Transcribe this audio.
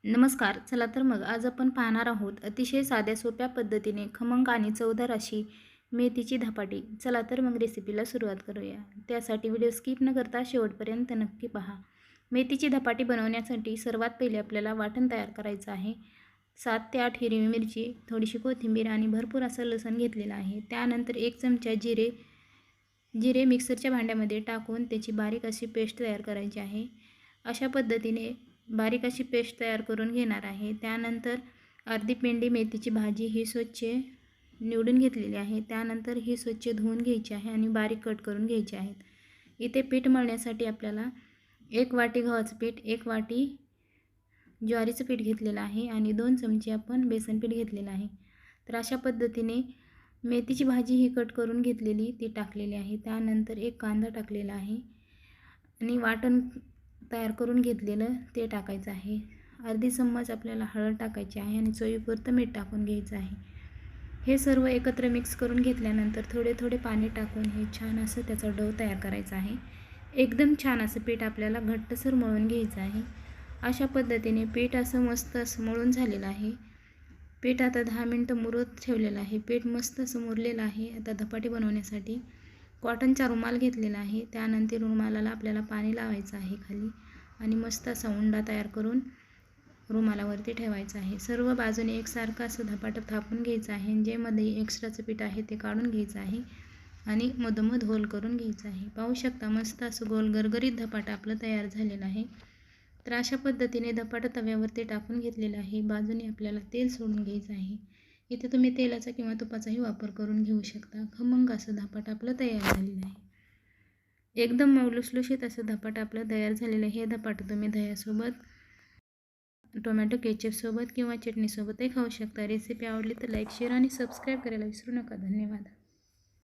नमस्कार. चला तर मग आज आपण पाहणार आहोत अतिशय साध्या सोप्या पद्धतीने खमंग आणि चवदार अशी मेथीची धपाटी. चला तर मग रेसिपीला सुरुवात करूया. त्यासाठी व्हिडिओ स्किप न करता शेवटपर्यंत नक्की पहा. मेथीची धपाटी बनवण्यासाठी सर्वात पहिले आपल्याला वाटण तयार करायचं आहे. 7 ते 8 हिरवी मिरची, थोडीशी कोथिंबीर आणि भरपूर असं लसूण घेतलेलं आहे. त्यानंतर 1 चमचा जिरे मिक्सरच्या भांड्यामध्ये टाकून त्याची बारीक अशी पेस्ट तयार करायची आहे. अशा पद्धतीने बारीक अशी पेस्ट तयार करून घेणार आहे. त्यानंतर अर्धी पेंडी मेथीची भाजी ही स्वच्छ निवडून घेतलेली आहे. त्यानंतर ही स्वच्छ धुवून घ्यायची आहे आणि बारीक कट करून घ्यायची आहेत. इथे पीठ मळण्यासाठी आपल्याला 1 वाटी गव्हाचं पीठ, 1 वाटी ज्वारीचं पीठ घेतलेलं आहे आणि 2 चमचे आपण बेसन पीठ घेतलेलं आहे. तर अशा पद्धतीने मेथीची भाजी ही कट करून घेतलेली ती टाकलेली आहे. त्यानंतर 1 कांदा टाकलेला आहे आणि वाटण तयार करून घेतलेलं ते टाकायचं आहे. अर्धी चम्मच आपल्याला हळद टाकायची आहे आणि चवीपुरतं मीठ टाकून घ्यायचं आहे. हे सर्व एकत्र मिक्स करून घेतल्यानंतर थोडे थोडे पाणी टाकून हे छान असं त्याचा डो तयार करायचा आहे. एकदम छान असं पीठ आपल्याला घट्टसर मळून घ्यायचं आहे. अशा पद्धतीने पीठ असं मस्त असं मळून झालेलं आहे. पीठ आता 10 मिनटं मुरत ठेवलेलं आहे. पीठ मस्त असं मुरलेलं आहे. आता धपाटी बनवण्यासाठी कॉटनचा रुमाल घेतलेला आहे. त्यानंतर रुमालाला आपल्याला पाणी लावायचं आहे खाली आणि मस्त असा उंडा तयार करून रुमालावरती ठेवायचा आहे. सर्व बाजूने एकसारखं असं धपाटं थापून घ्यायचं आहे. जे मध्ये एक्स्ट्राचं पीठ आहे ते काढून घ्यायचं आहे आणि मधोमध होल करून घ्यायचं आहे. पाहू शकता मस्त असं गोल गरगरीत धपाटं आपलं तयार झालेलं आहे. तर अशा पद्धतीने धपाटं तव्यावरती टाकून घेतलेलं आहे. बाजूने आपल्याला तेल सोडून घ्यायचं आहे. इथे तुम्ही तेलाचा किंवा तुपाचाही वापर करून घेऊ शकता. खमंग असं धपाटं आपलं तयार झालेलं आहे. एकदम लुसलुशीत असं धपाटं आपलं तयार झालेलं आहे. हे धपाटं तुम्ही दह्यासोबत, टोमॅटो केचपसोबत किंवा चटणीसोबतही खाऊ शकता. रेसिपी आवडली तर लाईक, शेअर आणि सबस्क्राईब करायला विसरू नका. धन्यवाद.